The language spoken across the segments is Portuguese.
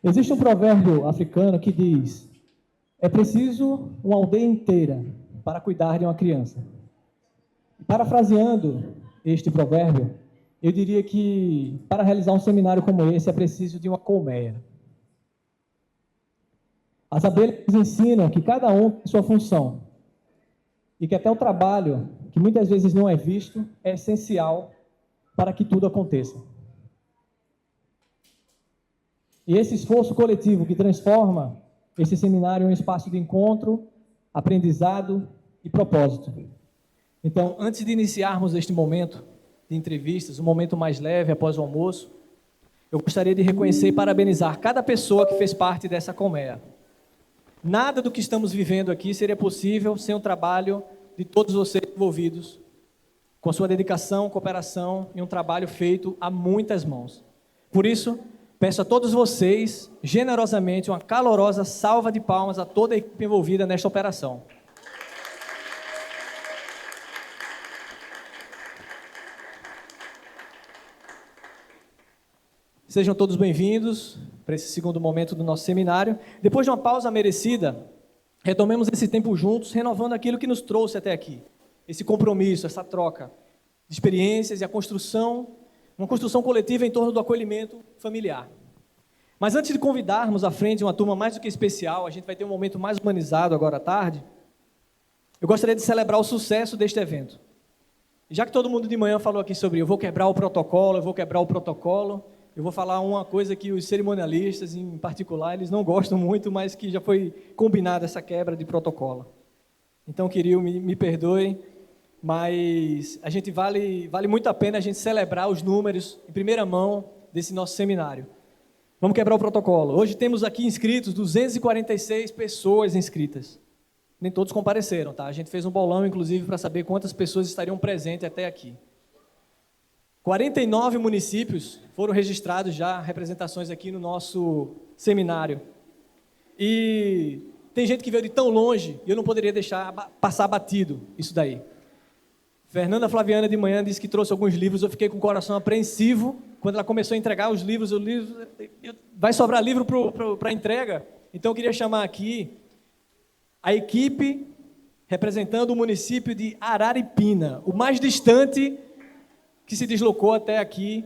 Existe um provérbio africano que diz: é preciso uma aldeia inteira para cuidar de uma criança. Parafraseando este provérbio, eu diria que para realizar um seminário como esse é preciso de uma colmeia. As abelhas ensinam que cada um tem sua função e que até o trabalho, que muitas vezes não é visto, é essencial para que tudo aconteça. E esse esforço coletivo que transforma esse seminário em um espaço de encontro, aprendizado e propósito. Então, antes de iniciarmos este momento de entrevistas, um momento mais leve após o almoço, eu gostaria de reconhecer e parabenizar cada pessoa que fez parte dessa colmeia. Nada do que estamos vivendo aqui seria possível sem o trabalho de todos vocês envolvidos, com a sua dedicação, cooperação e um trabalho feito a muitas mãos. Por isso, peço a todos vocês, generosamente, uma calorosa salva de palmas a toda a equipe envolvida nesta operação. Sejam todos bem-vindos para esse segundo momento do nosso seminário. Depois de uma pausa merecida, retomemos esse tempo juntos, renovando aquilo que nos trouxe até aqui. Esse compromisso, essa troca de experiências e a construção, uma construção coletiva em torno do acolhimento familiar. Mas antes de convidarmos à frente uma turma mais do que especial, a gente vai ter um momento mais humanizado agora à tarde, eu gostaria de celebrar o sucesso deste evento. Já que todo mundo de manhã falou aqui sobre eu vou quebrar o protocolo, eu vou falar uma coisa que os cerimonialistas, em particular, eles não gostam muito, mas que já foi combinada essa quebra de protocolo. Então, querido, me perdoe, mas a gente vale muito a pena a gente celebrar os números em primeira mão desse nosso seminário. Vamos quebrar o protocolo. Hoje temos aqui inscritos 246 pessoas inscritas. Nem todos compareceram, tá? A gente fez um bolão, inclusive, para saber quantas pessoas estariam presentes até aqui. 49 municípios foram registrados já, representações aqui no nosso seminário. E tem gente que veio de tão longe, e eu não poderia deixar passar batido isso daí. Fernanda Flaviana de manhã disse que trouxe alguns livros, eu fiquei com o coração apreensivo. Quando ela começou a entregar os livros, vai sobrar livro para entrega. Então eu queria chamar aqui a equipe representando o município de Araripina, o mais distante que se deslocou até aqui,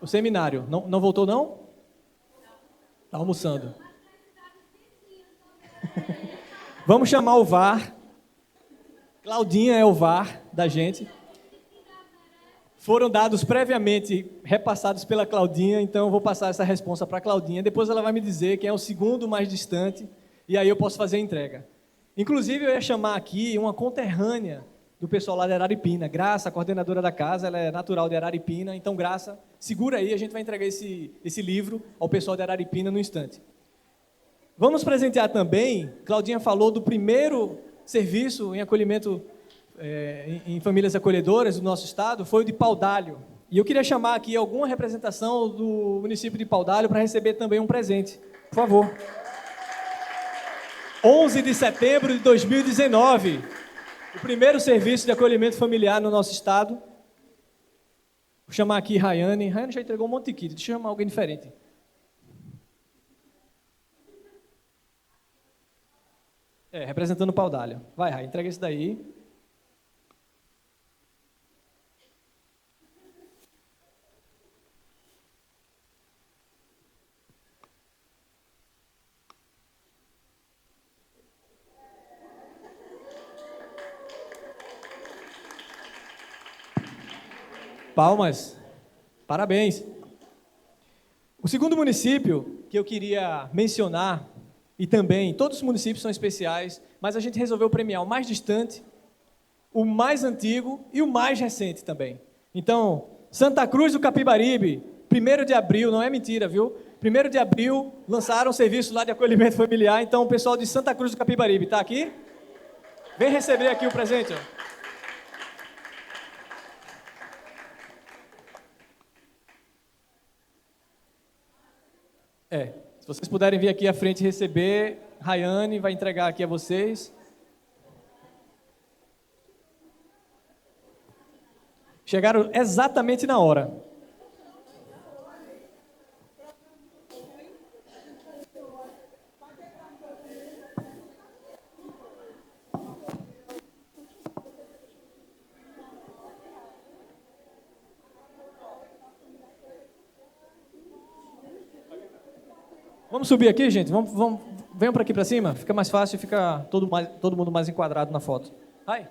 o seminário. Não voltou, não? Está almoçando. Vamos chamar o VAR. Claudinha é o VAR da gente. Foram dados previamente repassados pela Claudinha, então eu vou passar essa resposta para a Claudinha. Depois ela vai me dizer quem é o segundo mais distante, e aí eu posso fazer a entrega. Inclusive, eu ia chamar aqui uma conterrânea do pessoal lá de Araripina. Graça, a coordenadora da casa, ela é natural de Araripina. Então, Graça, segura aí, a gente vai entregar esse livro ao pessoal de Araripina no instante. Vamos presentear também, Claudinha falou do primeiro serviço em acolhimento em famílias acolhedoras do nosso estado, foi o de Paudalho. E eu queria chamar aqui alguma representação do município de Paudalho para receber também um presente. Por favor. 11 de setembro de 2019, o primeiro serviço de acolhimento familiar no nosso estado. Vou chamar aqui Rayane. Rayane já entregou um monte de kit, deixa eu chamar alguém diferente. Representando o Paudalho. Vai, Ray, entrega esse daí. Palmas. Parabéns. O segundo município que eu queria mencionar, e também todos os municípios são especiais, mas a gente resolveu premiar o mais distante, o mais antigo e o mais recente também. Então, Santa Cruz do Capibaribe, 1º de abril, não é mentira, viu? 1º de abril, lançaram um serviço lá de acolhimento familiar, então o pessoal de Santa Cruz do Capibaribe está aqui? Vem receber aqui o presente, ó. Se vocês puderem vir aqui à frente receber, Rayane vai entregar aqui a vocês. Chegaram exatamente na hora. Vamos subir aqui, gente? Venham para aqui para cima, fica mais fácil, fica todo mundo mais enquadrado na foto. Vai.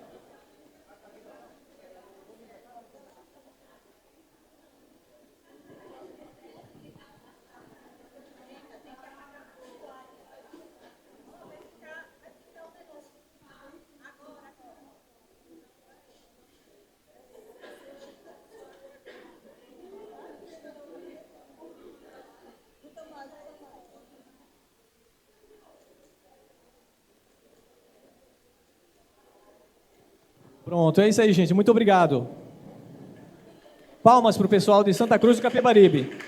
Pronto, é isso aí, gente. Muito obrigado. Palmas para o pessoal de Santa Cruz do Capibaribe.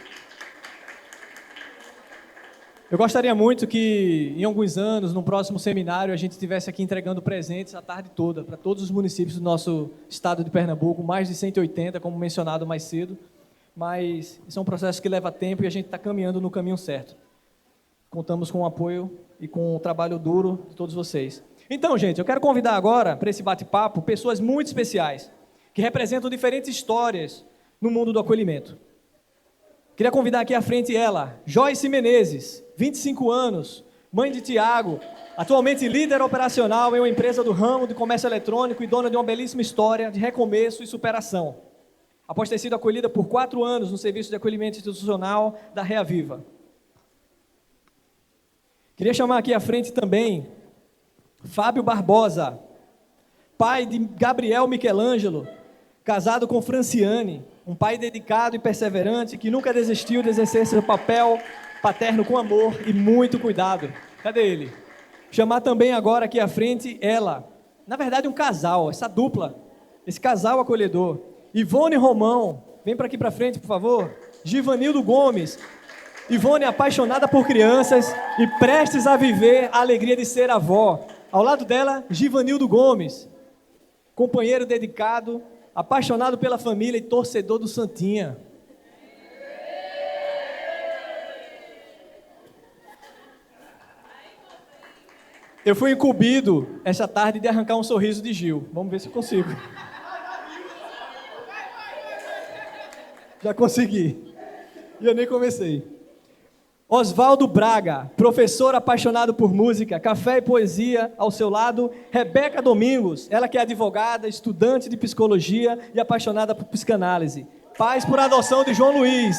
Eu gostaria muito que, em alguns anos, no próximo seminário, a gente estivesse aqui entregando presentes a tarde toda para todos os municípios do nosso estado de Pernambuco, mais de 180, como mencionado mais cedo. Mas isso é um processo que leva tempo e a gente está caminhando no caminho certo. Contamos com o apoio e com o trabalho duro de todos vocês. Então, gente, eu quero convidar agora para esse bate-papo pessoas muito especiais, que representam diferentes histórias no mundo do acolhimento. Queria convidar aqui à frente ela, Joyce Menezes, 25 anos, mãe de Tiago, atualmente líder operacional em uma empresa do ramo de comércio eletrônico e dona de uma belíssima história de recomeço e superação. Após ter sido acolhida por 4 anos no Serviço de Acolhimento Institucional da Reaviva. Queria chamar aqui à frente também Fábio Barbosa, pai de Gabriel Michelangelo, casado com Franciane, um pai dedicado e perseverante que nunca desistiu de exercer seu papel paterno com amor e muito cuidado. Cadê ele? Chamar também agora aqui à frente ela, na verdade um casal, essa dupla, esse casal acolhedor. Ivone Romão, vem para aqui para frente, por favor. Givanildo Gomes. Ivone apaixonada por crianças e prestes a viver a alegria de ser avó. Ao lado dela, Givanildo Gomes, companheiro dedicado, apaixonado pela família e torcedor do Santinha. Eu fui incumbido essa tarde de arrancar um sorriso de Gil. Vamos ver se eu consigo. Já consegui. E eu nem comecei. Oswaldo Braga, professor apaixonado por música, café e poesia ao seu lado. Rebeca Domingos, ela que é advogada, estudante de psicologia e apaixonada por psicanálise. Pais por adoção de João Luiz.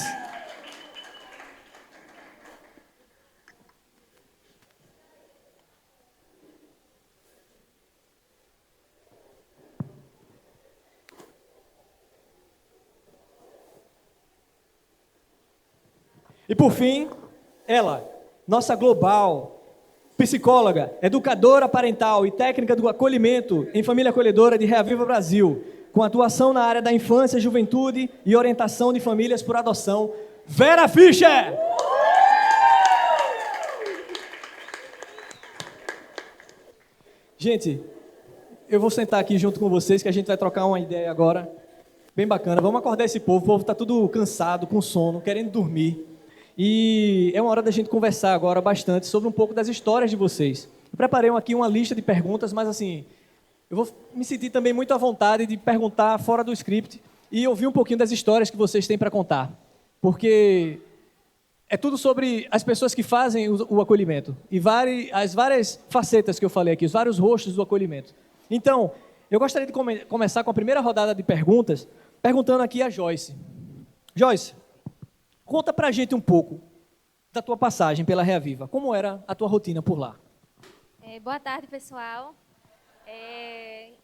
E por fim, ela, nossa global, psicóloga, educadora parental e técnica do acolhimento em família acolhedora de Reaviva Brasil, com atuação na área da infância, juventude e orientação de famílias por adoção, Vera Fischer! Gente, eu vou sentar aqui junto com vocês que a gente vai trocar uma ideia agora, bem bacana. Vamos acordar esse povo, o povo está tudo cansado, com sono, querendo dormir. E é uma hora da gente conversar agora bastante sobre um pouco das histórias de vocês. Eu preparei aqui uma lista de perguntas, mas assim, eu vou me sentir também muito à vontade de perguntar fora do script e ouvir um pouquinho das histórias que vocês têm para contar. Porque é tudo sobre as pessoas que fazem o acolhimento e as várias facetas que eu falei aqui, os vários rostos do acolhimento. Então, eu gostaria de começar com a primeira rodada de perguntas, perguntando aqui a Joyce. Joyce, conta pra gente um pouco da tua passagem pela Reaviva. Como era a tua rotina por lá? Boa tarde, pessoal.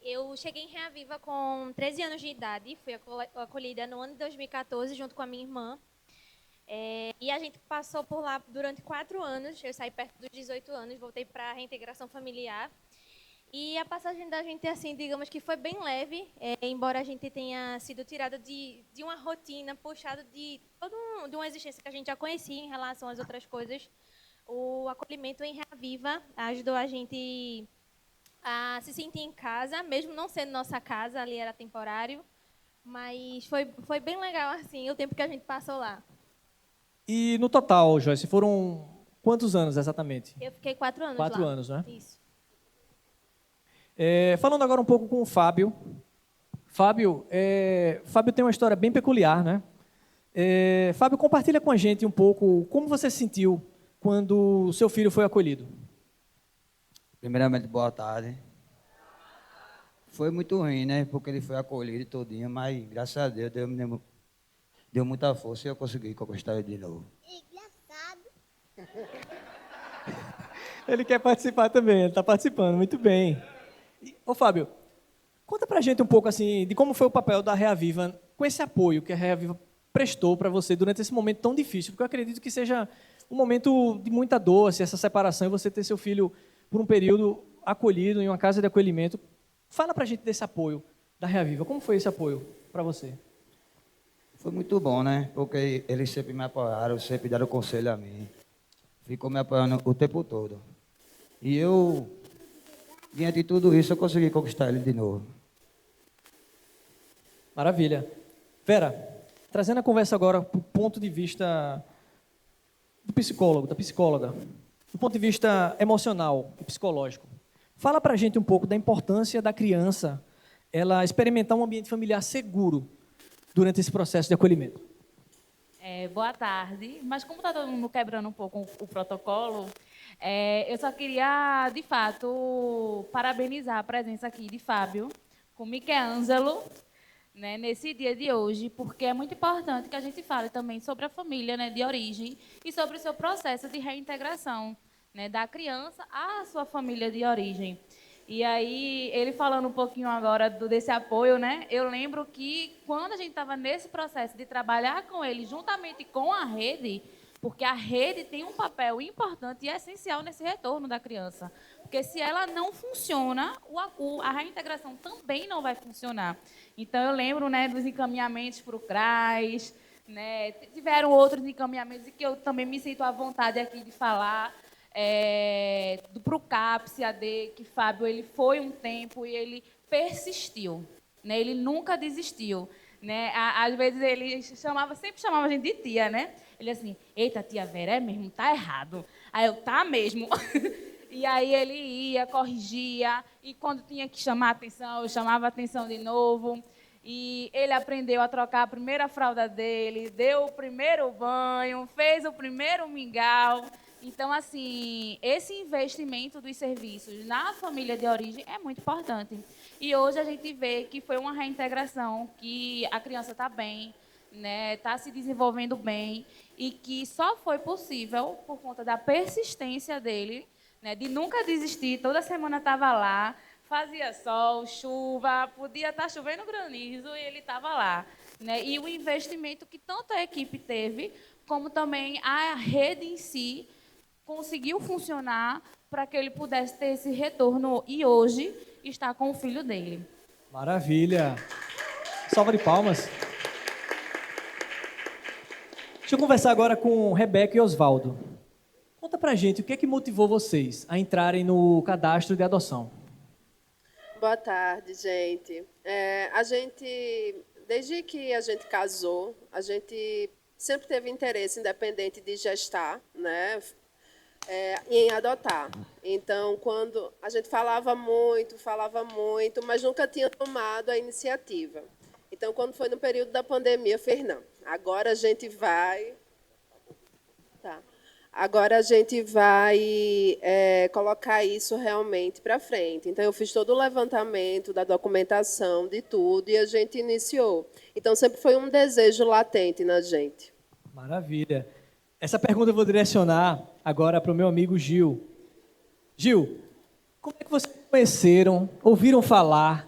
Eu cheguei em Reaviva com 13 anos de idade. Fui acolhida no ano de 2014 junto com a minha irmã. E a gente passou por lá durante 4 anos. Eu saí perto dos 18 anos, voltei para a reintegração familiar. E a passagem da gente, assim, digamos que foi bem leve, embora a gente tenha sido tirada de uma rotina, puxada de uma existência que a gente já conhecia em relação às outras coisas. O acolhimento em Reaviva ajudou a gente a se sentir em casa, mesmo não sendo nossa casa, ali era temporário, mas foi bem legal, assim, o tempo que a gente passou lá. E no total, Joyce, foram quantos anos exatamente? Eu fiquei 4 anos 4 lá. anos, né? Isso. Falando agora um pouco com o Fábio. Fábio tem uma história bem peculiar, né? Fábio, compartilha com a gente um pouco como você se sentiu quando o seu filho foi acolhido? Primeiramente, boa tarde. Foi muito ruim, né? Porque ele foi acolhido todinho, mas graças a Deus deu muita força e eu consegui conquistar ele de novo. Ele quer participar também, ele está participando, muito bem. Ô Fábio, conta pra gente um pouco assim de como foi o papel da Reaviva com esse apoio que a Reaviva prestou para você durante esse momento tão difícil, porque eu acredito que seja um momento de muita dor, assim, essa separação e você ter seu filho por um período acolhido em uma casa de acolhimento. Fala pra gente desse apoio da Reaviva, como foi esse apoio para você? Foi muito bom, né? Porque eles sempre me apoiaram, sempre deram conselho a mim. Ficou me apoiando o tempo todo. E eu, diante de tudo isso, eu consegui conquistar ele de novo. Maravilha. Vera, trazendo a conversa agora para o ponto de vista do psicólogo, da psicóloga, do ponto de vista emocional e psicológico. Fala para a gente um pouco da importância da criança ela experimentar um ambiente familiar seguro durante esse processo de acolhimento. Boa tarde, mas como está todo mundo quebrando um pouco o protocolo, eu só queria, de fato, parabenizar a presença aqui de Fábio com Michelangelo, né, nesse dia de hoje, porque é muito importante que a gente fale também sobre a família, né, de origem e sobre o seu processo de reintegração, né, da criança à sua família de origem. E aí, ele falando um pouquinho agora desse apoio, né? Eu lembro que quando a gente estava nesse processo de trabalhar com ele, juntamente com a rede, porque a rede tem um papel importante e essencial nesse retorno da criança. Porque se ela não funciona, a reintegração também não vai funcionar. Então, eu lembro, né, dos encaminhamentos para o CRAS, né? Tiveram outros encaminhamentos e que eu também me sinto à vontade aqui de falar. Para o CAPS, AD, que Fábio ele foi um tempo e ele persistiu, né? Ele nunca desistiu, né? Às vezes ele sempre chamava a gente de tia, né? Ele assim, eita, tia Vera, é mesmo, tá errado. Aí eu, tá mesmo. E aí ele ia, corrigia, e quando tinha que chamar a atenção, eu chamava a atenção de novo. E ele aprendeu a trocar a primeira fralda dele, deu o primeiro banho, fez o primeiro mingau. Então, assim, esse investimento dos serviços na família de origem é muito importante. E hoje a gente vê que foi uma reintegração, que a criança está bem, né, está se desenvolvendo bem, e que só foi possível por conta da persistência dele, né, de nunca desistir, toda semana estava lá, fazia sol, chuva, podia estar chovendo granizo e ele estava lá. Né, e o investimento que tanto a equipe teve, como também a rede em si, conseguiu funcionar para que ele pudesse ter esse retorno e hoje está com o filho dele. Maravilha. Salva de palmas. Deixa eu conversar agora com Rebeca e Osvaldo. Conta pra gente o que é que motivou vocês a entrarem no cadastro de adoção. Boa tarde, gente. Desde que a gente casou, a gente sempre teve interesse, independente de gestar, né? Em adotar. Então, quando a gente falava muito, mas nunca tinha tomado a iniciativa. Então, quando foi no período da pandemia, eu falei, não, agora a gente vai... Tá. Agora a gente vai colocar isso realmente para frente. Então, eu fiz todo o levantamento da documentação, de tudo, e a gente iniciou. Então, sempre foi um desejo latente na gente. Maravilha. Essa pergunta eu vou direcionar agora para o meu amigo Gil. Gil, como é que vocês conheceram, ouviram falar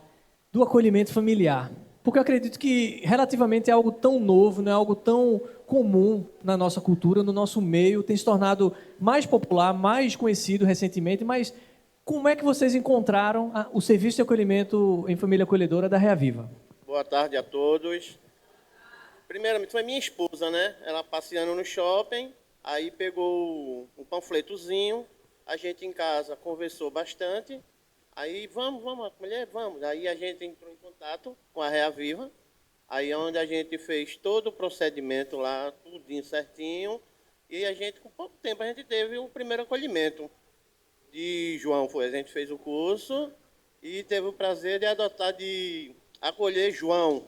do acolhimento familiar? Porque eu acredito que relativamente é algo tão novo, não é algo tão comum na nossa cultura, no nosso meio, tem se tornado mais popular, mais conhecido recentemente, mas como é que vocês encontraram o serviço de acolhimento em família acolhedora da Reaviva? Boa tarde a todos. Primeiramente, foi minha esposa, né? Ela passeando no shopping, aí pegou um panfletozinho, a gente em casa conversou bastante, aí vamos, mulher, vamos. Aí a gente entrou em contato com a Reaviva, aí onde a gente fez todo o procedimento lá, tudinho certinho, e a gente, com pouco tempo, a gente teve o primeiro acolhimento de João. A gente fez o curso e teve o prazer de acolher João,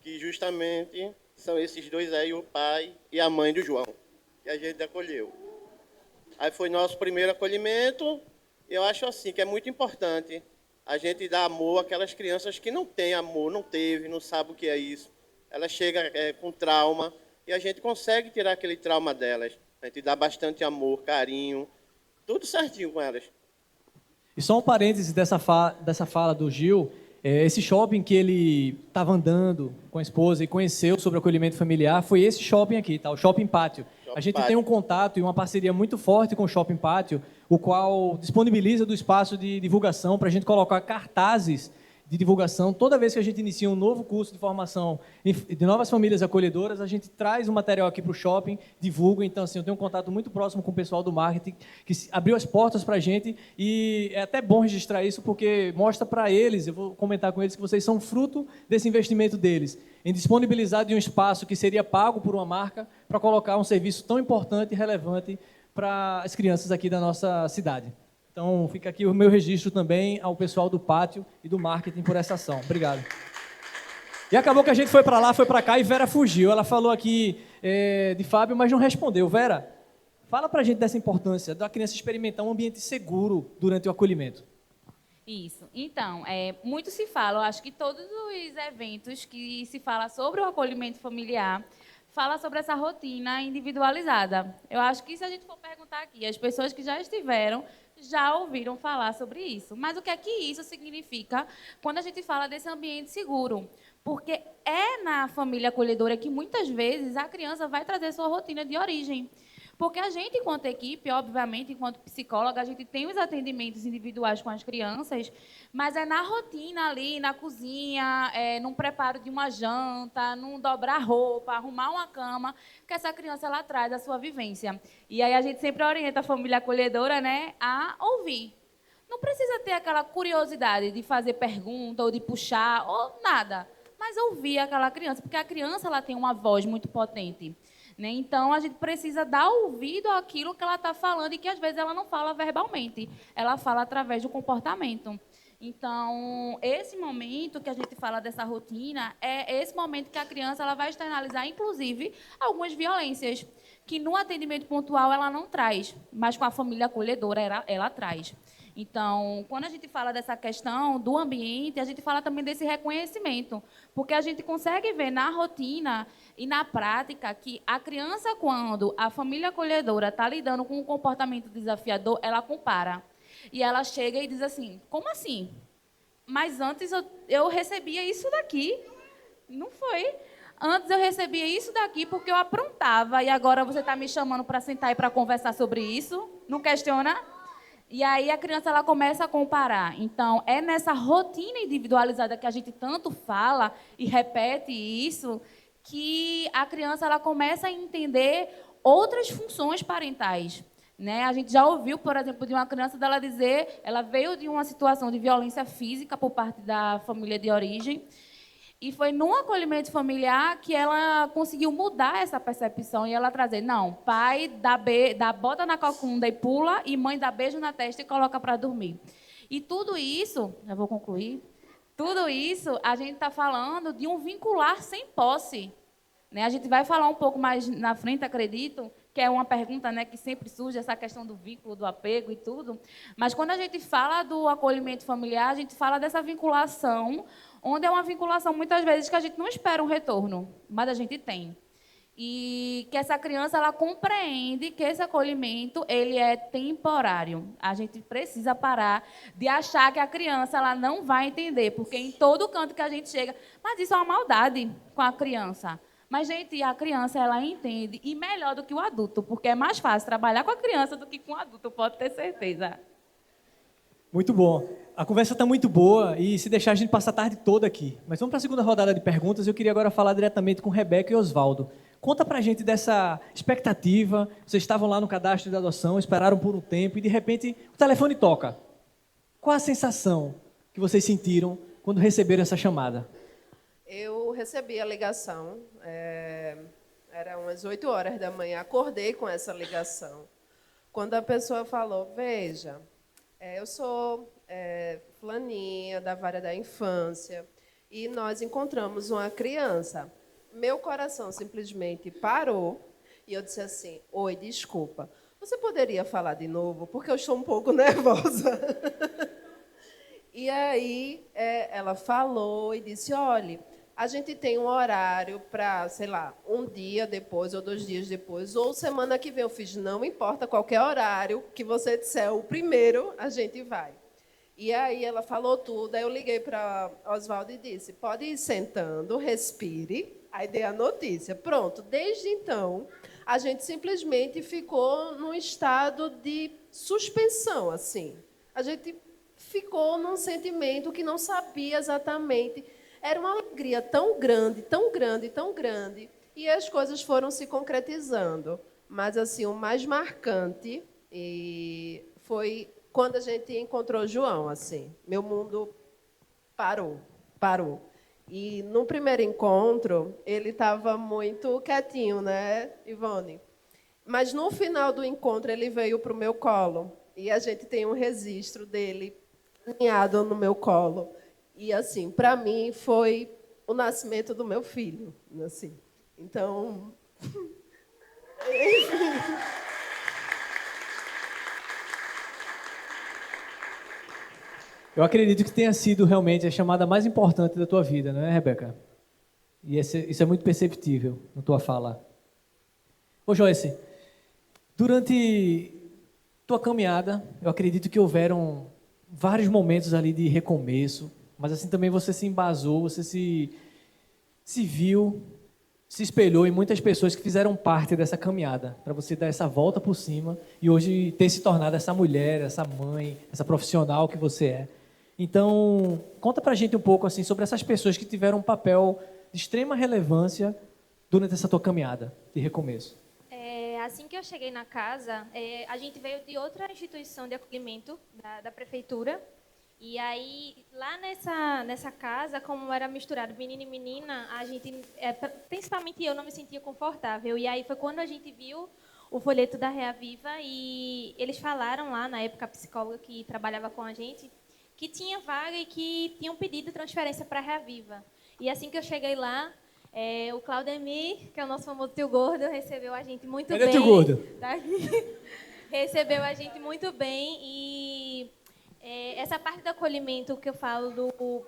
que justamente são esses dois aí, o pai e a mãe do João, que a gente acolheu. Aí foi nosso primeiro acolhimento. Eu acho assim que é muito importante a gente dar amor àquelas crianças que não têm amor, não teve, não sabe o que é isso. Elas chegam com trauma e a gente consegue tirar aquele trauma delas. A gente dá bastante amor, carinho, tudo certinho com elas. E só um parêntese dessa fala do Gil, esse shopping que ele estava andando com a esposa e conheceu sobre o acolhimento familiar foi esse shopping aqui, tá? O Shopping Pátio. A gente tem um contato e uma parceria muito forte com o Shopping Pátio, o qual disponibiliza do espaço de divulgação para a gente colocar cartazes de divulgação. Toda vez que a gente inicia um novo curso de formação de novas famílias acolhedoras, a gente traz o material aqui para o shopping, divulga. Então, assim, eu tenho um contato muito próximo com o pessoal do marketing, que abriu as portas para a gente, e é até bom registrar isso, porque mostra para eles, eu vou comentar com eles, que vocês são fruto desse investimento deles, em disponibilizar de um espaço que seria pago por uma marca para colocar um serviço tão importante e relevante para as crianças aqui da nossa cidade. Então, fica aqui o meu registro também ao pessoal do pátio e do marketing por essa ação. Obrigado. E acabou que a gente foi para lá, foi para cá e Vera fugiu. Ela falou aqui de Fábio, mas não respondeu. Vera, fala para a gente dessa importância da criança experimentar um ambiente seguro durante o acolhimento. Isso. Então, muito se fala, eu acho que todos os eventos que se fala sobre o acolhimento familiar fala sobre essa rotina individualizada. Eu acho que se a gente for perguntar aqui, as pessoas que já estiveram já ouviram falar sobre isso. Mas o que é que isso significa quando a gente fala desse ambiente seguro? Porque é na família acolhedora que muitas vezes a criança vai trazer sua rotina de origem. Porque a gente, enquanto equipe, obviamente, enquanto psicóloga, a gente tem os atendimentos individuais com as crianças, mas é na rotina ali, na cozinha, num preparo de uma janta, num dobrar roupa, arrumar uma cama, que essa criança ela traz a sua vivência. E aí a gente sempre orienta a família acolhedora, né, a ouvir. Não precisa ter aquela curiosidade de fazer pergunta ou de puxar, ou nada, mas ouvir aquela criança, porque a criança ela tem uma voz muito potente. Né? Então, a gente precisa dar ouvido àquilo que ela está falando e que, às vezes, ela não fala verbalmente. Ela fala através do comportamento. Então, esse momento que a gente fala dessa rotina é esse momento que a criança ela vai externalizar, inclusive, algumas violências, que no atendimento pontual ela não traz, mas com a família acolhedora ela traz. Então, quando a gente fala dessa questão do ambiente, a gente fala também desse reconhecimento, porque a gente consegue ver na rotina e na prática que a criança, quando a família acolhedora está lidando com um comportamento desafiador, ela compara. E ela chega e diz assim, como assim? Mas antes eu recebia isso daqui. Não foi. Antes eu recebia isso daqui porque eu aprontava, e agora você está me chamando para sentar e para conversar sobre isso? Não questiona? E aí a criança ela começa a comparar. Então, é nessa rotina individualizada que a gente tanto fala e repete isso, que a criança ela começa a entender outras funções parentais. Né? A gente já ouviu, por exemplo, de uma criança dela dizer, ela veio de uma situação de violência física por parte da família de origem, e foi num acolhimento familiar que ela conseguiu mudar essa percepção e ela trazer, não, pai dá bota na cocunda e pula, e mãe dá beijo na testa e coloca para dormir. E tudo isso, já vou concluir, tudo isso a gente está falando de um vincular sem posse. Né? A gente vai falar um pouco mais na frente, acredito, que é uma pergunta, né, que sempre surge, essa questão do vínculo, do apego e tudo. Mas quando a gente fala do acolhimento familiar, a gente fala dessa vinculação, onde é uma vinculação, muitas vezes, que a gente não espera um retorno, mas a gente tem. E que essa criança ela compreende que esse acolhimento ele é temporário. A gente precisa parar de achar que a criança ela não vai entender, porque em todo canto que a gente chega, mas isso é uma maldade com a criança. Mas, gente, a criança, ela entende, e melhor do que o adulto, porque é mais fácil trabalhar com a criança do que com o adulto, pode ter certeza. Muito bom. A conversa está muito boa e se deixar a gente passa a tarde toda aqui. Mas vamos para a segunda rodada de perguntas. Eu queria agora falar diretamente com Rebeca e Osvaldo. Conta para a gente dessa expectativa. Vocês estavam lá no cadastro de adoção, esperaram por um tempo e, de repente, o telefone toca. Qual a sensação que vocês sentiram quando receberam essa chamada? Eu recebi a ligação, era umas 8 horas da manhã, acordei com essa ligação. Quando a pessoa falou, veja, eu sou fulaninha da vara da infância e nós encontramos uma criança. Meu coração simplesmente parou e eu disse assim, oi, desculpa, você poderia falar de novo? Porque eu estou um pouco nervosa. E aí ela falou e disse, olha, a gente tem um horário para, sei lá, um dia depois ou 2 dias depois, ou semana que vem. Eu fiz, não importa qualquer horário que você disser, o primeiro a gente vai. E aí ela falou tudo, aí eu liguei para Oswaldo e disse, pode ir sentando, respire, aí dei a notícia. Pronto, desde então, a gente simplesmente ficou num estado de suspensão, assim. A gente ficou num sentimento que não sabia exatamente. Era uma alegria tão grande, tão grande, tão grande, e as coisas foram se concretizando. Mas assim, o mais marcante foi quando a gente encontrou João, assim. Meu mundo parou. E no primeiro encontro, ele estava muito quietinho, né, Ivone? Mas no final do encontro, ele veio para o meu colo. E a gente tem um registro dele alinhado no meu colo. E, assim, para mim, foi o nascimento do meu filho. Assim. Então... Eu acredito que tenha sido realmente a chamada mais importante da tua vida, não é, Rebeca? E isso é muito perceptível na tua fala. Ô, Joyce, durante tua caminhada, eu acredito que houveram vários momentos ali de recomeço, mas assim também você se embasou, você se viu, se espelhou em muitas pessoas que fizeram parte dessa caminhada, para você dar essa volta por cima e hoje ter se tornado essa mulher, essa mãe, essa profissional que você é. Então, conta pra gente um pouco assim sobre essas pessoas que tiveram um papel de extrema relevância durante essa tua caminhada de recomeço. Assim que eu cheguei na casa, a gente veio de outra instituição de acolhimento da prefeitura. E aí, lá nessa casa, como era misturado menino e menina, a gente, principalmente eu, não me sentia confortável. E aí foi quando a gente viu o folheto da Reaviva e eles falaram lá, na época, a psicóloga que trabalhava com a gente, que tinha vaga e que tinham pedido transferência para a Reaviva. E assim que eu cheguei lá, o Claudemir, que é o nosso famoso tio gordo, recebeu a gente muito bem. Ele é tio gordo. Tá aqui. Recebeu a gente muito bem e essa parte do acolhimento que eu falo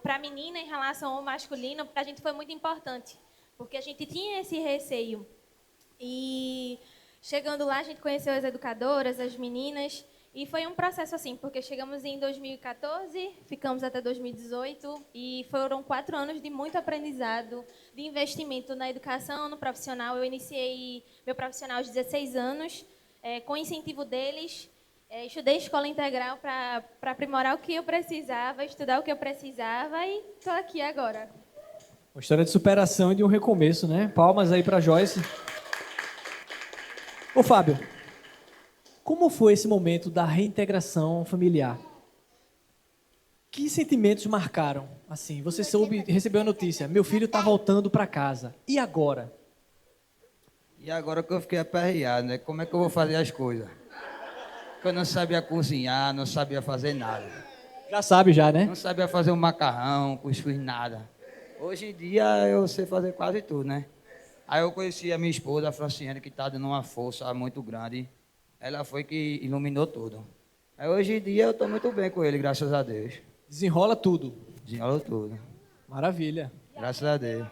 para a menina em relação ao masculino, para a gente foi muito importante, porque a gente tinha esse receio. E chegando lá, a gente conheceu as educadoras, as meninas, e foi um processo assim, porque chegamos em 2014, ficamos até 2018, e foram 4 anos de muito aprendizado, de investimento na educação, no profissional. Eu iniciei meu profissional aos 16 anos, com incentivo deles. Estudei escola integral para aprimorar o que eu precisava, estudar o que eu precisava, e estou aqui agora. Uma história de superação e de um recomeço, né? Palmas aí para Joyce. Ô, Fábio, como foi esse momento da reintegração familiar? Que sentimentos marcaram? Assim, você recebeu a notícia, meu filho está voltando para casa. E agora? E agora que eu fiquei aperreado, né? Como é que eu vou fazer as coisas? Porque eu não sabia cozinhar, não sabia fazer nada. Já sabe já, né? Não sabia fazer um macarrão, cuscuz, nada. Hoje em dia eu sei fazer quase tudo, né? Aí eu conheci a minha esposa, a Franciane, que está dando uma força muito grande. Ela foi que iluminou tudo. Aí hoje em dia eu estou muito bem com ele, graças a Deus. Desenrola tudo. Desenrolou tudo. Maravilha. Graças a Deus.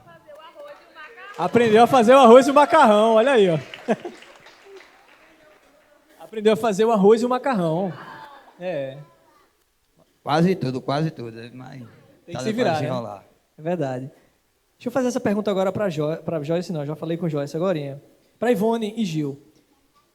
Aprendeu a fazer o arroz e o macarrão, olha aí, ó. Aprendeu a fazer o arroz e o macarrão. Quase tudo, mas tem que se virar, né? É verdade. Deixa eu fazer essa pergunta agora para Joyce, não, já falei com Joyce agora. Para Ivone e Gil.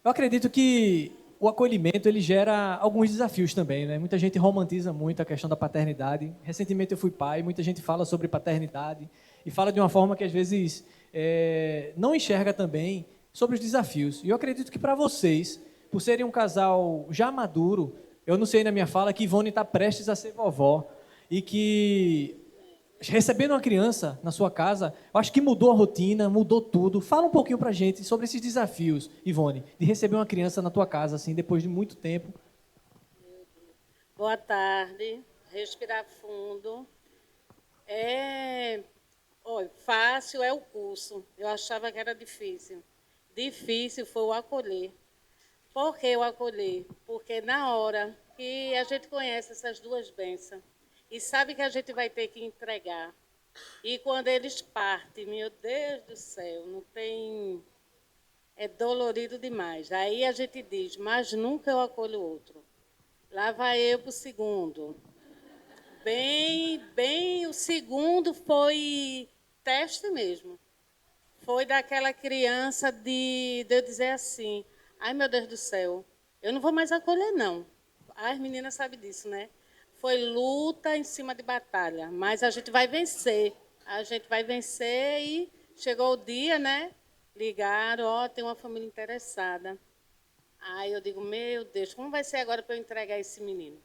Eu acredito que o acolhimento ele gera alguns desafios também, né? Muita gente romantiza muito a questão da paternidade. Recentemente eu fui pai, muita gente fala sobre paternidade e fala de uma forma que às vezes não enxerga também sobre os desafios. E eu acredito que para vocês, por serem um casal já maduro, eu não sei na minha fala que Ivone está prestes a ser vovó e que recebendo uma criança na sua casa, eu acho que mudou a rotina, mudou tudo. Fala um pouquinho pra gente sobre esses desafios, Ivone, de receber uma criança na tua casa, assim, depois de muito tempo. Boa tarde. Respirar fundo. Olha, fácil é o curso. Eu achava que era difícil. Difícil foi o acolher. Por que eu acolhi? Porque na hora que a gente conhece essas duas bênçãos e sabe que a gente vai ter que entregar, e quando eles partem, meu Deus do céu, não tem... É dolorido demais. Aí a gente diz, mas nunca eu acolho outro. Lá vai eu para o segundo. Bem, o segundo foi teste mesmo. Foi daquela criança de eu dizer assim, ai meu Deus do céu, eu não vou mais acolher não. As meninas sabem disso, né? Foi luta em cima de batalha, mas a gente vai vencer. A gente vai vencer e chegou o dia, né? Ligaram, ó, tem uma família interessada. Aí eu digo, meu Deus, como vai ser agora para eu entregar esse menino?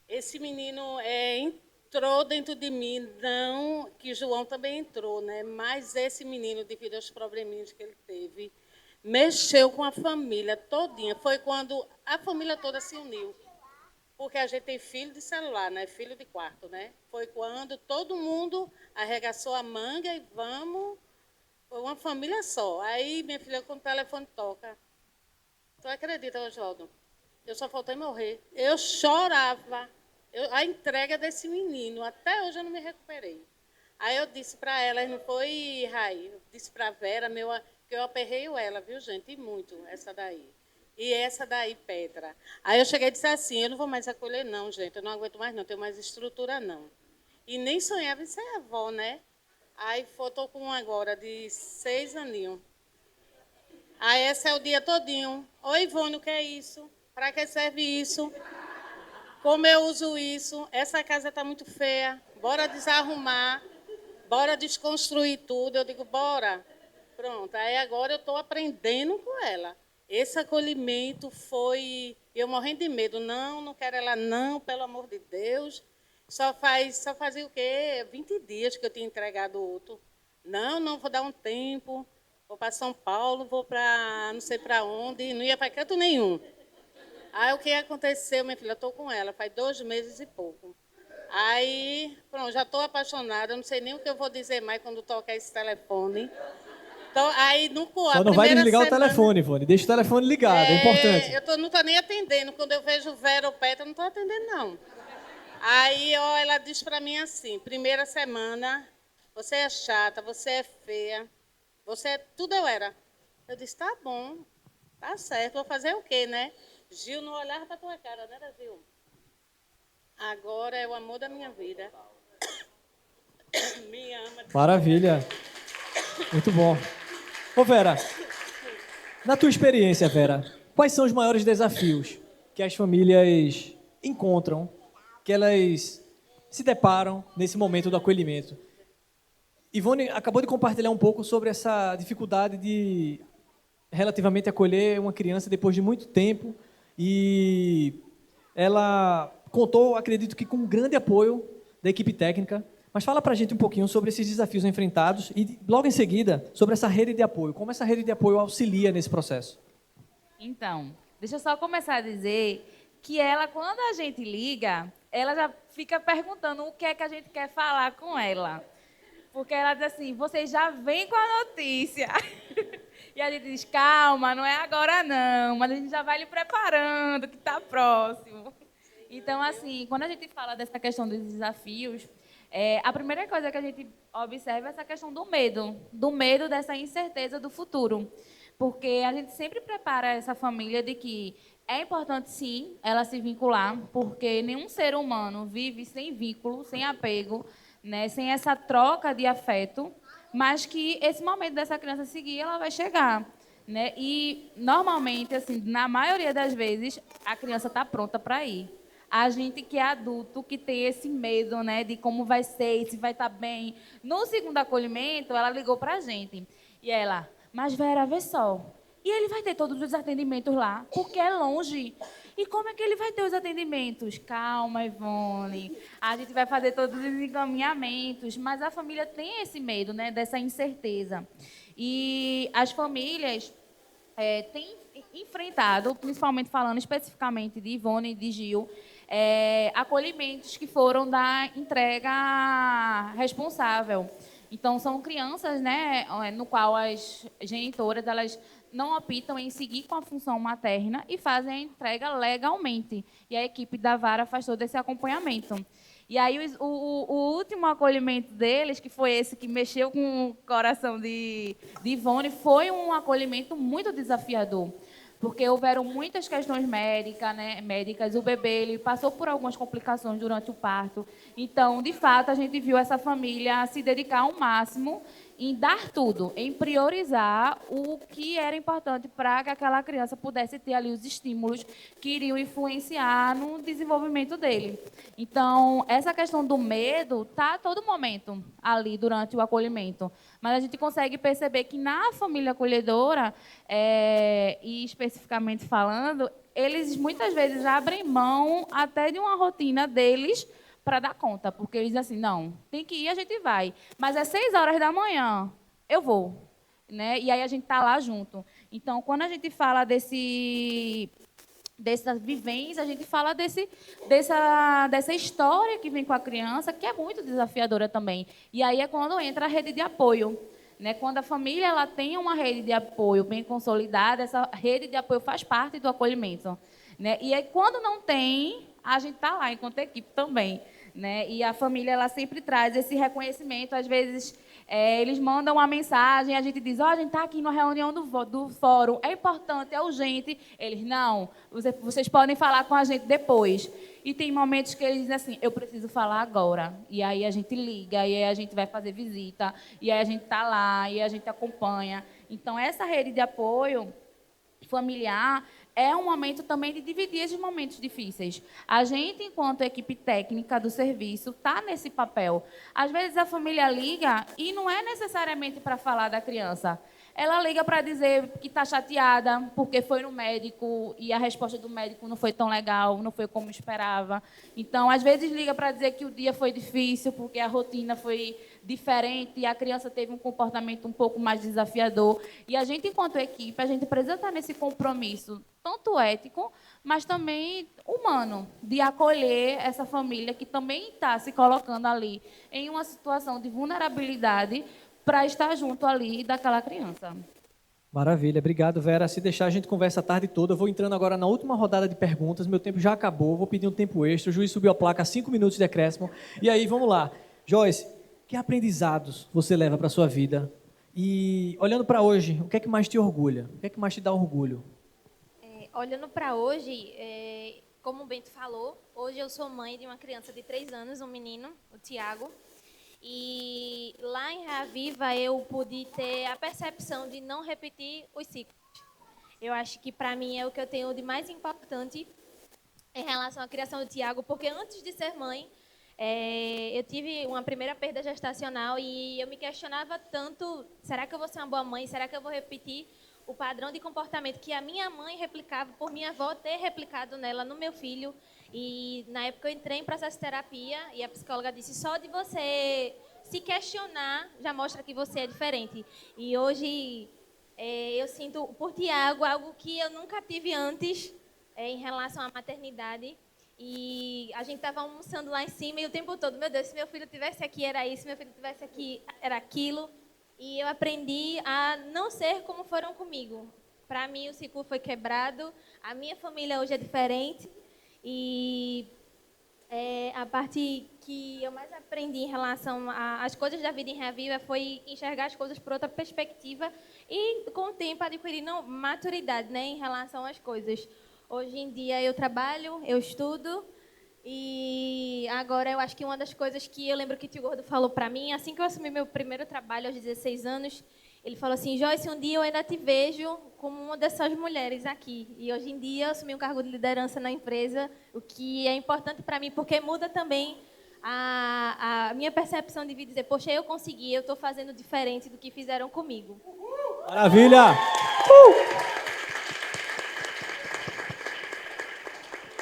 Esse menino entrou dentro de mim, não que João também entrou, né? Mas esse menino, devido aos probleminhas que ele teve, mexeu com a família todinha. Foi quando a família toda se uniu. Porque a gente tem filho de celular, né? Filho de quarto, né? Foi quando todo mundo arregaçou a manga e vamos... Foi uma família só. Aí, minha filha, quando o telefone toca, tu acredita, Oswaldo? Eu só faltei morrer. Eu chorava. A entrega desse menino. Até hoje eu não me recuperei. Aí eu disse para ela, não foi, Rai? Eu disse para a Vera, que eu aperreio ela, viu, gente? E muito, essa daí. E essa daí, Petra. Aí eu cheguei e disse assim, eu não vou mais acolher, não, gente. Eu não aguento mais, não. Tenho mais estrutura, não. E nem sonhava em ser avó, né? Aí estou com um agora de 6 aninhos. Aí esse é o dia todinho. Oi, Ivone, o que é isso? Para que serve isso? Como eu uso isso? Essa casa está muito feia. Bora desarrumar. Bora desconstruir tudo. Eu digo, bora. Pronto. Aí agora eu estou aprendendo com ela. Esse acolhimento foi... Eu morrendo de medo. Não quero ela não, pelo amor de Deus. Só fazia o quê? 20 dias que eu tinha entregado outro. Não, vou dar um tempo. Vou para São Paulo, vou para não sei para onde. Não ia para canto nenhum. Aí o que aconteceu, minha filha? Eu estou com ela faz 2 meses e pouco. Aí, pronto, já estou apaixonada. Não sei nem o que eu vou dizer mais quando tocar esse telefone. Então, aí, Só não vai desligar o telefone, Ivone. Deixa o telefone ligado, é importante. Eu não estou nem atendendo. Quando eu vejo Vera ou Petra, eu não estou atendendo, não. Aí, ó, ela diz para mim assim, primeira semana, você é chata, você é feia, tudo eu era. Eu disse, tá bom, tá certo, vou fazer o quê, né? Gil não olhava para tua cara, né, Gil? Agora é o amor da minha vida. Me ama. Maravilha. Muito bom. Ô, Vera, na tua experiência, Vera, quais são os maiores desafios que as famílias encontram, que elas se deparam nesse momento do acolhimento? Ivone acabou de compartilhar um pouco sobre essa dificuldade de relativamente acolher uma criança depois de muito tempo, e ela contou, acredito que com um grande apoio da equipe técnica. Mas fala para a gente um pouquinho sobre esses desafios enfrentados e, logo em seguida, sobre essa rede de apoio. Como essa rede de apoio auxilia nesse processo? Então, deixa eu só começar a dizer que ela, quando a gente liga, ela já fica perguntando o que é que a gente quer falar com ela. Porque ela diz assim, você já vem com a notícia. E a gente diz, calma, não é agora não, mas a gente já vai lhe preparando, que está próximo. Então, assim, quando a gente fala dessa questão dos desafios, a primeira coisa que a gente observa é essa questão do medo dessa incerteza do futuro. Porque a gente sempre prepara essa família de que é importante, sim, ela se vincular, porque nenhum ser humano vive sem vínculo, sem apego, né, sem essa troca de afeto, mas que esse momento dessa criança seguir, ela vai chegar. Né? E, normalmente, assim, na maioria das vezes, a criança está pronta para ir. A gente que é adulto, que tem esse medo, né, de como vai ser, se vai estar bem. No segundo acolhimento, ela ligou para a gente. E ela, mas Vera, vê só, e ele vai ter todos os atendimentos lá, porque é longe. E como é que ele vai ter os atendimentos? Calma, Ivone, a gente vai fazer todos os encaminhamentos. Mas a família tem esse medo, né, dessa incerteza. E as famílias têm enfrentado, principalmente falando especificamente de Ivone e de Gil, acolhimentos que foram da entrega responsável. Então, são crianças, né, no qual as genitoras elas não optam em seguir com a função materna e fazem a entrega legalmente. E a equipe da vara faz todo esse acompanhamento. E aí o último acolhimento deles, que foi esse que mexeu com o coração de Ivone, foi um acolhimento muito desafiador. Porque houveram muitas questões médicas, o bebê ele passou por algumas complicações durante o parto. Então, de fato, a gente viu essa família se dedicar ao máximo em dar tudo, em priorizar o que era importante para que aquela criança pudesse ter ali os estímulos que iriam influenciar no desenvolvimento dele. Então, essa questão do medo está a todo momento ali durante o acolhimento. Mas a gente consegue perceber que na família acolhedora, e especificamente falando, eles muitas vezes abrem mão até de uma rotina deles para dar conta, porque eles dizem assim, não, tem que ir, a gente vai. Mas é 6 horas da manhã, eu vou. Né? E aí a gente está lá junto. Então, quando a gente fala dessa vivência, a gente fala dessa história que vem com a criança, que é muito desafiadora também. E aí é quando entra a rede de apoio. Né? Quando a família ela tem uma rede de apoio bem consolidada, essa rede de apoio faz parte do acolhimento. Né? E aí, quando não tem, a gente está lá enquanto equipe também. Né? E a família ela sempre traz esse reconhecimento. Às vezes, eles mandam uma mensagem, a gente diz, a gente está aqui na reunião do fórum, é importante, é urgente. Eles, não, vocês podem falar com a gente depois. E tem momentos que eles dizem assim, eu preciso falar agora. E aí a gente liga, e aí a gente vai fazer visita, e aí a gente está lá, e a gente acompanha. Então, essa rede de apoio familiar é um momento também de dividir esses momentos difíceis. A gente, enquanto equipe técnica do serviço, está nesse papel. Às vezes a família liga e não é necessariamente para falar da criança. Ela liga para dizer que está chateada porque foi no médico e a resposta do médico não foi tão legal, não foi como esperava. Então, às vezes liga para dizer que o dia foi difícil porque a rotina foi diferente e a criança teve um comportamento um pouco mais desafiador. E a gente, enquanto equipe, a gente precisa estar nesse compromisso, tanto ético, mas também humano, de acolher essa família que também está se colocando ali em uma situação de vulnerabilidade para estar junto ali daquela criança. Maravilha, obrigado, Vera. Se deixar, a gente conversa a tarde toda. Eu vou entrando agora na última rodada de perguntas. Meu tempo já acabou, vou pedir um tempo extra. O juiz subiu a placa, 5 minutos de acréscimo. E aí, vamos lá. Joyce, que aprendizados você leva para a sua vida? E, olhando para hoje, o que é que mais te orgulha? O que é que mais te dá orgulho? Olhando para hoje, como o Bento falou, hoje eu sou mãe de uma criança de 3 anos, um menino, o Tiago. E lá em Reaviva eu pude ter a percepção de não repetir os ciclos. Eu acho que para mim é o que eu tenho de mais importante em relação à criação do Tiago, porque antes de ser mãe, eu tive uma primeira perda gestacional e eu me questionava tanto, será que eu vou ser uma boa mãe? Será que eu vou repetir o padrão de comportamento que a minha mãe replicava por minha avó ter replicado nela no meu filho? E na época eu entrei em processo de terapia e a psicóloga disse, só de você se questionar já mostra que você é diferente. E hoje eu sinto por Tiago algo que eu nunca tive antes em relação à maternidade. E a gente estava almoçando lá em cima e o tempo todo, meu Deus, se meu filho tivesse aqui era isso, se meu filho tivesse aqui era aquilo. E eu aprendi a não ser como foram comigo. Para mim o ciclo foi quebrado, a minha família hoje é diferente. E a parte que eu mais aprendi em relação às coisas da vida em Reaviva foi enxergar as coisas por outra perspectiva e, com o tempo, adquirir maturidade, né, em relação às coisas. Hoje em dia eu trabalho, eu estudo e agora eu acho que uma das coisas que eu lembro que o Tio Gordo falou para mim, assim que eu assumi meu primeiro trabalho aos 16 anos, ele falou assim, Joyce, um dia eu ainda te vejo como uma dessas mulheres aqui. E hoje em dia eu assumi um cargo de liderança na empresa, o que é importante para mim, porque muda também a minha percepção de vida, dizer, poxa, eu consegui, eu estou fazendo diferente do que fizeram comigo. Maravilha!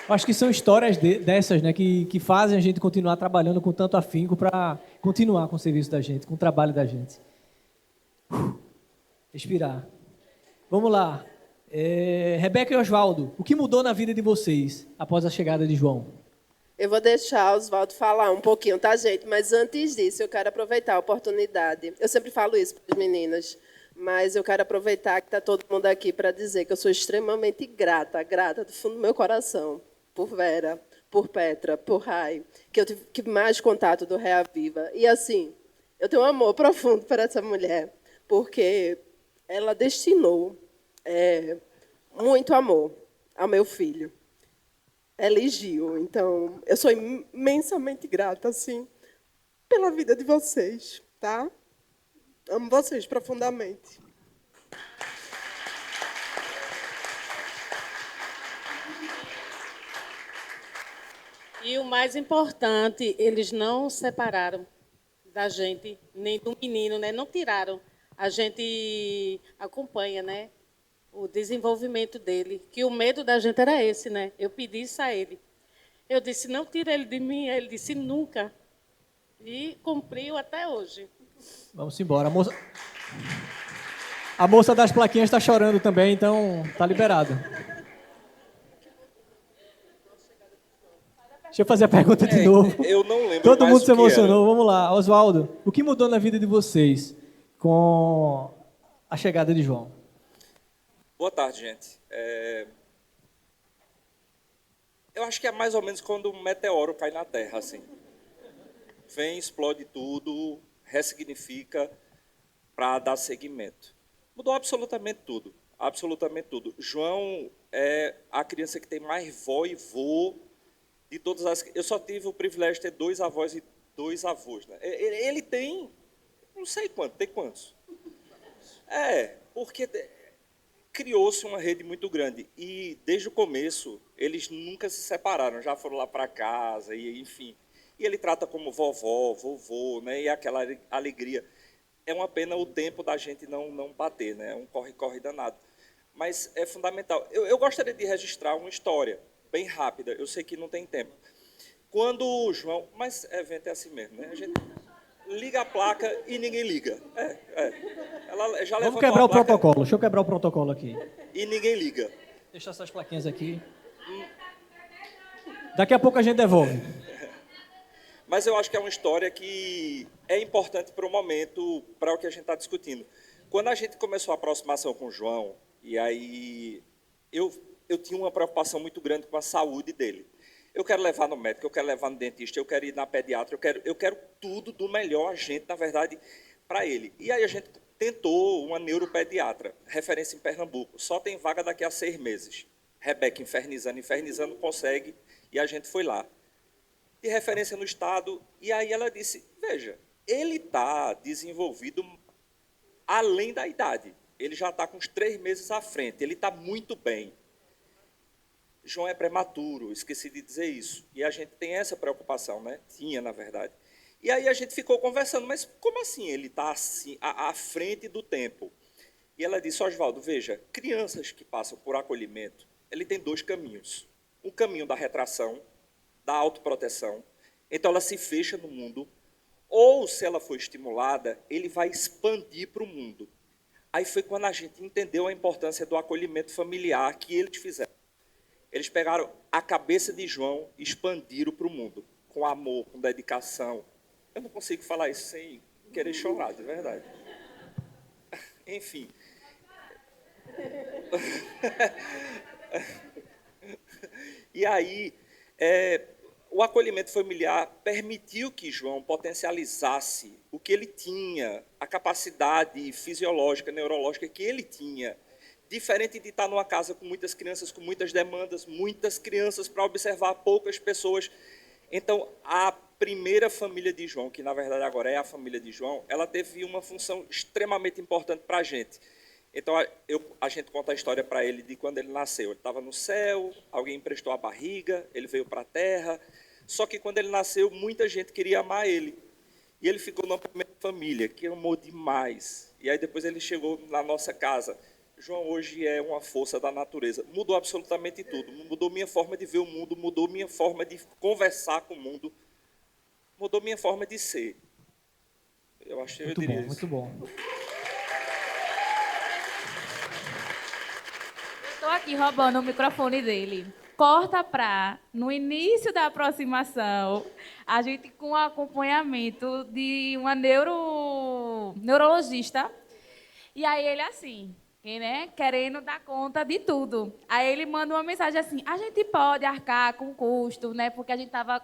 Acho que são histórias dessas, né, que fazem a gente continuar trabalhando com tanto afinco para continuar com o serviço da gente, com o trabalho da gente. Respirar. Vamos lá. Rebeca e Oswaldo, o que mudou na vida de vocês após a chegada de João? Eu vou deixar o Oswaldo falar um pouquinho, tá, gente? Mas antes disso, eu quero aproveitar a oportunidade. Eu sempre falo isso para as meninas. Mas eu quero aproveitar que está todo mundo aqui para dizer que eu sou extremamente grata do fundo do meu coração, por Vera, por Petra, por Rai, que eu tive mais contato do Reaviva. E, assim, eu tenho um amor profundo por essa mulher, porque ela destinou muito amor ao meu filho. Eligiu. Então, eu sou imensamente grata, assim, pela vida de vocês, tá? Amo vocês profundamente. E o mais importante, eles não separaram da gente, nem do menino, né? Não tiraram. A gente acompanha, né? O desenvolvimento dele. Que o medo da gente era esse, né? Eu pedi isso a ele. Eu disse, não tira ele de mim. Ele disse, nunca. E cumpriu até hoje. Vamos embora. A moça das plaquinhas está chorando também, então tá liberado. Deixa eu fazer a pergunta de novo. Eu não lembro. Todo mais mundo o se que emocionou. Vamos lá. Oswaldo, o que mudou na vida de vocês com a chegada de João? Boa tarde, gente. Eu acho que é mais ou menos quando um meteoro cai na Terra, assim. Vem, explode tudo, ressignifica para dar seguimento. Mudou absolutamente tudo. Absolutamente tudo. João é a criança que tem mais vó e vô de todas as... Eu só tive o privilégio de ter 2 avós e 2 avós. Né? Ele tem... Não sei quanto. Tem quantos? Porque criou-se uma rede muito grande. E, desde o começo, eles nunca se separaram. Já foram lá para casa, e enfim. E ele trata como vovó, vovô, né? E aquela alegria. É uma pena o tempo da gente não bater, né? É um corre-corre danado. Mas é fundamental. Eu gostaria de registrar uma história bem rápida. Eu sei que não tem tempo. Quando o João... Mas evento é assim mesmo, né? A gente liga a placa e ninguém liga. Ela já Vamos quebrar o protocolo. Deixa eu quebrar o protocolo aqui. E ninguém liga. Deixa essas plaquinhas aqui. Daqui a pouco a gente devolve. Mas eu acho que é uma história que é importante para o momento, para o que a gente está discutindo. Quando a gente começou a aproximação com o João, e aí eu tinha uma preocupação muito grande com a saúde dele. Eu quero levar no médico, eu quero levar no dentista, eu quero ir na pediatra, eu quero tudo do melhor, a gente, na verdade, para ele. E aí a gente tentou uma neuropediatra, referência em Pernambuco. Só tem vaga daqui a 6 meses. Rebeca infernizando, consegue, e a gente foi lá. De referência no estado, e aí ela disse, veja, ele está desenvolvido além da idade. Ele já está com uns 3 meses à frente, ele está muito bem. João é prematuro, esqueci de dizer isso. E a gente tem essa preocupação, né? Tinha, na verdade. E aí a gente ficou conversando, mas como assim ele está assim, à frente do tempo? E ela disse, Oswaldo, veja, crianças que passam por acolhimento, ele tem 2 caminhos. Um caminho da retração, da autoproteção, então ela se fecha no mundo, ou se ela for estimulada, ele vai expandir para o mundo. Aí foi quando a gente entendeu a importância do acolhimento familiar que eles fizeram. Eles pegaram a cabeça de João e expandiram para o mundo, com amor, com dedicação. Eu não consigo falar isso sem querer chorar, de verdade. Enfim. E aí, o acolhimento familiar permitiu que João potencializasse o que ele tinha, a capacidade fisiológica, neurológica que ele tinha. Diferente de estar numa casa com muitas crianças, com muitas demandas, muitas crianças para observar poucas pessoas. Então, a primeira família de João, que na verdade agora é a família de João, ela teve uma função extremamente importante para a gente. Então, a gente conta a história para ele de quando ele nasceu. Ele estava no céu, alguém emprestou a barriga, ele veio para a terra. Só que quando ele nasceu, muita gente queria amar ele. E ele ficou na primeira família, que amou demais. E aí depois ele chegou na nossa casa. João hoje é uma força da natureza. Mudou absolutamente tudo. Mudou minha forma de ver o mundo, mudou minha forma de conversar com o mundo, mudou minha forma de ser. Eu acho que eu diria isso. Muito bom. Estou aqui roubando o microfone dele. Corta para, no início da aproximação, a gente com acompanhamento de uma neurologista. E aí ele assim, né, querendo dar conta de tudo. Aí ele manda uma mensagem assim, a gente pode arcar com custo, né, porque a gente estava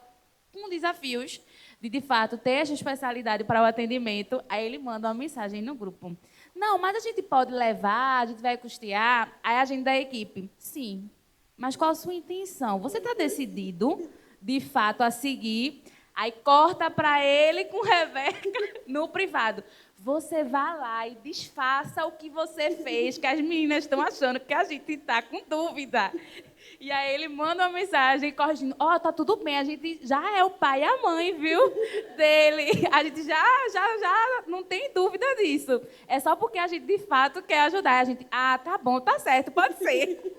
com desafios de fato, ter essa especialidade para o atendimento. Aí ele manda uma mensagem no grupo. Não, mas a gente pode levar, a gente vai custear. Aí a gente da equipe, sim. Mas qual a sua intenção? Você está decidido, de fato, a seguir? Aí corta para ele com Rebeca no privado. Você vai lá e desfaça o que você fez, que as meninas estão achando que a gente está com dúvida. E aí ele manda uma mensagem corrigindo. Ó, tá tudo bem, a gente já é o pai e a mãe, viu, dele. A gente já não tem dúvida disso. É só porque a gente, de fato, quer ajudar. A gente, tá bom, tá certo, pode ser.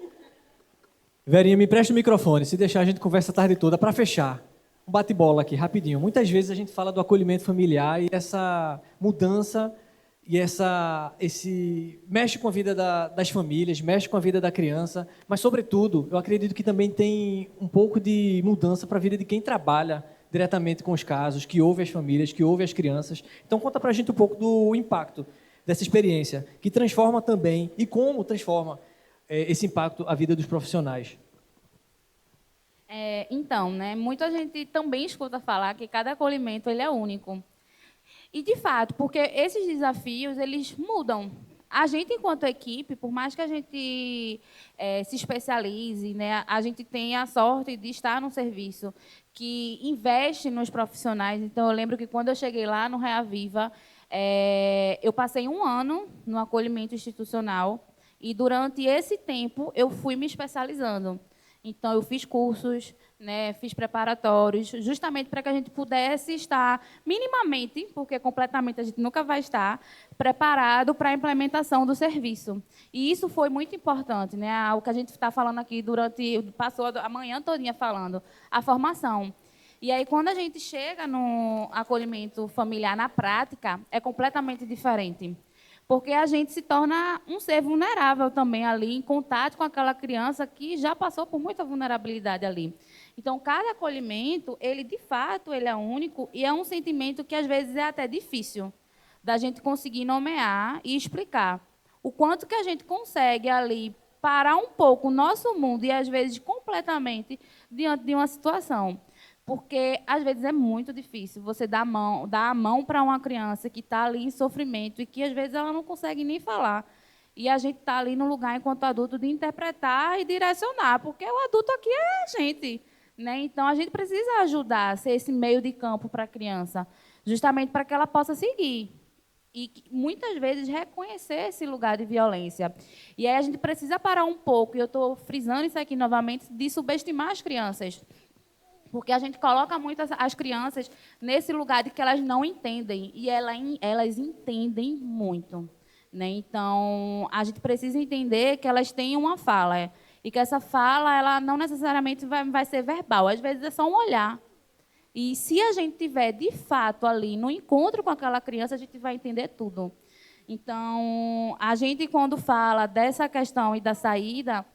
Verinha, me presta o microfone. Se deixar, a gente conversa a tarde toda. Para fechar, um bate-bola aqui, rapidinho. Muitas vezes a gente fala do acolhimento familiar e essa mudança e esse mexe com a vida das famílias, mexe com a vida da criança, mas, sobretudo, eu acredito que também tem um pouco de mudança para a vida de quem trabalha diretamente com os casos, que ouve as famílias, que ouve as crianças. Então, conta para a gente um pouco do impacto dessa experiência, que transforma também, e como transforma esse impacto a vida dos profissionais. Então, né, muita gente também escuta falar que cada acolhimento ele é único. E, de fato, porque esses desafios, eles mudam. A gente, enquanto equipe, por mais que a gente se especialize, né, a gente tem a sorte de estar num serviço que investe nos profissionais. Então, eu lembro que, quando eu cheguei lá no Reaviva, eu passei 1 ano no acolhimento institucional e, durante esse tempo, eu fui me especializando. Então, eu fiz cursos, né, fiz preparatórios, justamente para que a gente pudesse estar minimamente, porque completamente a gente nunca vai estar, preparado para a implementação do serviço. E isso foi muito importante, né? O que a gente está falando aqui passou a manhã todinha falando, a formação. E aí, quando a gente chega no acolhimento familiar na prática, é completamente diferente. Porque a gente se torna um ser vulnerável também ali, em contato com aquela criança que já passou por muita vulnerabilidade ali. Então, cada acolhimento, ele de fato, ele é único e é um sentimento que, às vezes, é até difícil da gente conseguir nomear e explicar. O quanto que a gente consegue ali parar um pouco o nosso mundo e, às vezes, completamente diante de uma situação. Porque, às vezes, é muito difícil você dar a mão para uma criança que está ali em sofrimento e que, às vezes, ela não consegue nem falar. E a gente está ali no lugar, enquanto adulto, de interpretar e direcionar, porque o adulto aqui é a gente, né? Então, a gente precisa ajudar, ser esse meio de campo para a criança, justamente para que ela possa seguir. E, muitas vezes, reconhecer esse lugar de violência. E aí a gente precisa parar um pouco, e eu estou frisando isso aqui novamente, de subestimar as crianças. Porque a gente coloca muito as crianças nesse lugar de que elas não entendem, e elas entendem muito. Né? Então, a gente precisa entender que elas têm uma fala, e que essa fala ela não necessariamente vai ser verbal, às vezes é só um olhar. E se a gente tiver, de fato, ali no encontro com aquela criança, a gente vai entender tudo. Então, a gente, quando fala dessa questão e da saída,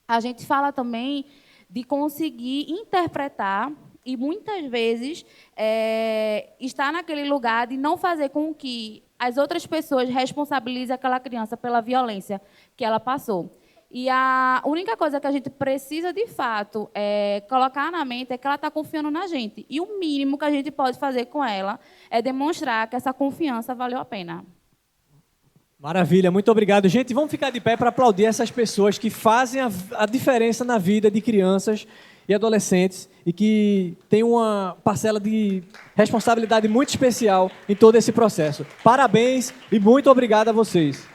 a gente fala também de conseguir interpretar e, muitas vezes, estar naquele lugar de não fazer com que as outras pessoas responsabilizem aquela criança pela violência que ela passou. E a única coisa que a gente precisa, de fato, colocar na mente é que ela está confiando na gente. E o mínimo que a gente pode fazer com ela é demonstrar que essa confiança valeu a pena. Maravilha, muito obrigado. Gente, vamos ficar de pé para aplaudir essas pessoas que fazem a diferença na vida de crianças e adolescentes e que têm uma parcela de responsabilidade muito especial em todo esse processo. Parabéns e muito obrigado a vocês.